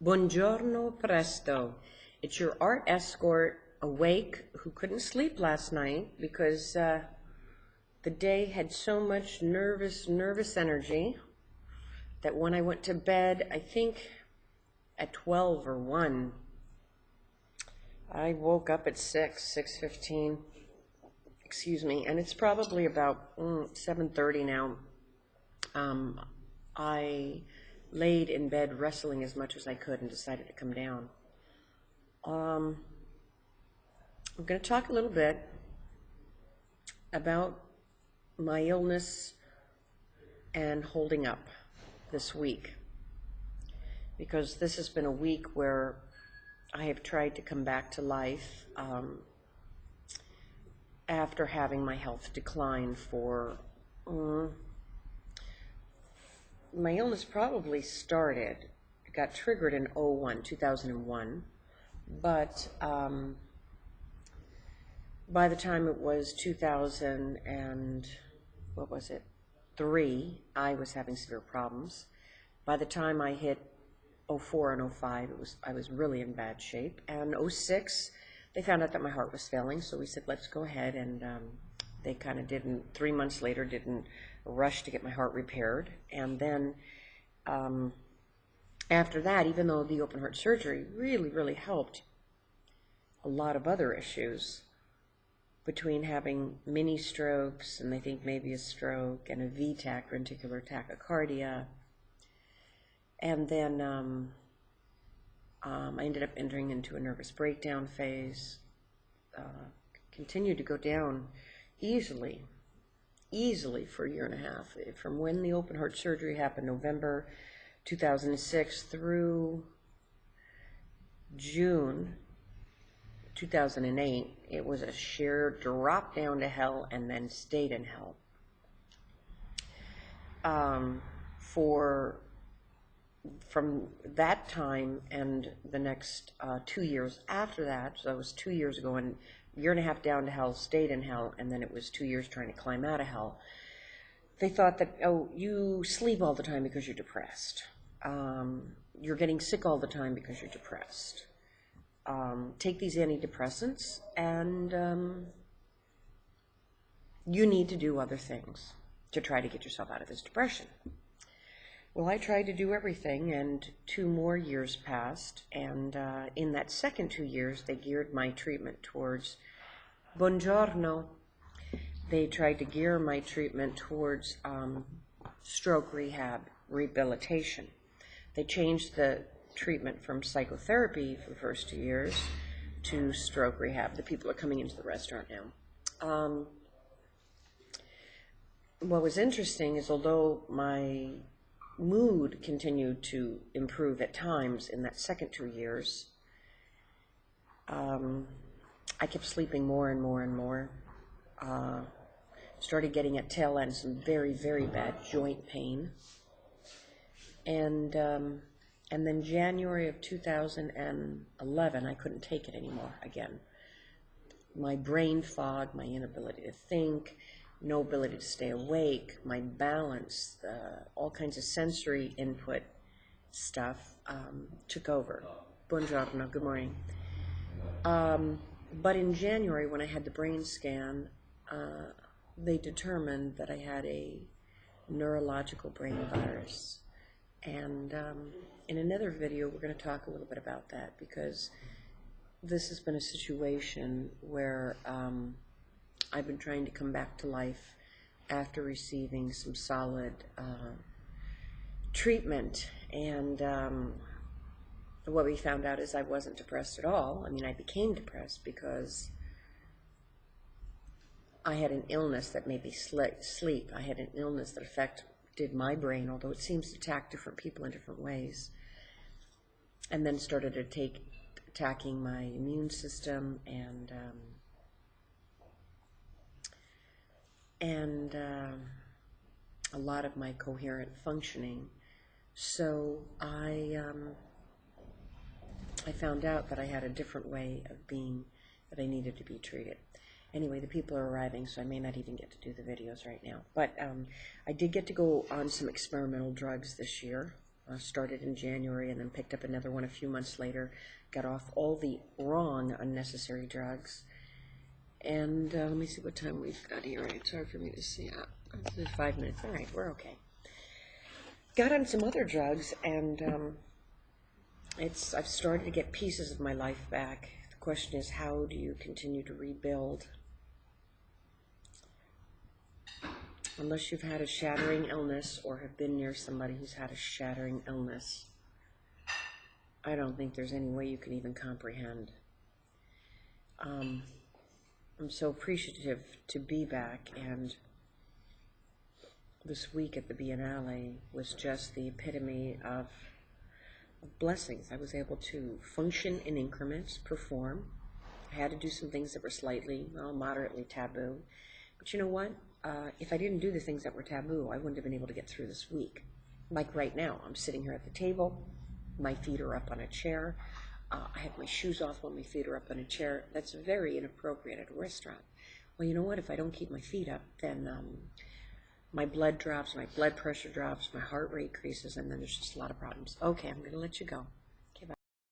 Buongiorno presto. It's your art escort awake who couldn't sleep last night because the day had so much nervous energy that when I went to bed, I think at 12 or 1, I woke up at 6:15, excuse me, and it's probably about 7:30 now. I laid in bed wrestling as much as I could and decided to come down. I'm going to talk a little bit about my illness and holding up this week, because this has been a week where I have tried to come back to life after having my health decline for my illness probably started, it got triggered in 2001, but by the time it was 3, I was having severe problems. By the time I hit 04 and 05, I was really in bad shape. And 06, they found out that my heart was failing, so we said, let's go ahead, and they kind of didn't, 3 months later, didn't rush to get my heart repaired. And then after that, even though the open heart surgery really helped, a lot of other issues, between having mini strokes and they think maybe a stroke and a VTAC, ventricular tachycardia, and then I ended up entering into a nervous breakdown phase, continued to go down easily for a year and a half, from when the open heart surgery happened, November 2006, through June 2008. It was a sheer drop down to hell and then stayed in hell. From that time and the next 2 years after that, so that was 2 years ago, and a year and a half down to hell, stayed in hell, and then it was 2 years trying to climb out of hell. They thought that, oh, you sleep all the time because you're depressed. You're getting sick all the time because you're depressed. Take these antidepressants, and you need to do other things to try to get yourself out of this depression. Well, I tried to do everything, and 2 more years passed, and in that second 2 years, they geared my treatment towards buongiorno. They tried to gear my treatment towards stroke rehabilitation. They changed the treatment from psychotherapy for the first 2 years to stroke rehab. The people are coming into the restaurant now. What was interesting is, although my mood continued to improve at times in that second 2 years, I kept sleeping more and more. Started getting at tail end some very bad joint pain. And then January of 2011, I couldn't take it anymore again. My brain fog, my inability to think, no ability to stay awake, my balance, all kinds of sensory input stuff took over. Buongiorno, good morning. But in January, when I had the brain scan, they determined that I had a neurological brain virus. And in another video, we're going to talk a little bit about that, because this has been a situation where I've been trying to come back to life after receiving some solid treatment. And what we found out is I wasn't depressed at all. I mean, I became depressed because I had an illness that made me sleep. I had an illness that affected my brain, although it seems to attack different people in different ways. And then started attacking my immune system and a lot of my coherent functioning. So I found out that I had a different way of being, that I needed to be treated. Anyway, the people are arriving, so I may not even get to do the videos right now. But I did get to go on some experimental drugs this year. Started in January and then picked up another one a few months later. Got off all the wrong unnecessary drugs. And let me see what time we've got here. It's hard for me to see. 5 minutes. All right, we're okay. Got on some other drugs, and I've started to get pieces of my life back. The question is, how do you continue to rebuild? Unless you've had a shattering illness or have been near somebody who's had a shattering illness, I don't think there's any way you can even comprehend. I'm so appreciative to be back, and this week at the Biennale was just the epitome of blessings. I was able to function in increments, perform. I had to do some things that were slightly, moderately taboo. But you know what? If I didn't do the things that were taboo, I wouldn't have been able to get through this week. Like right now, I'm sitting here at the table, my feet are up on a chair. I have my shoes off while my feet are up on a chair. That's very inappropriate at a restaurant. Well, you know what? If I don't keep my feet up, then my blood drops, my blood pressure drops, my heart rate increases, and then there's just a lot of problems. Okay, I'm going to let you go.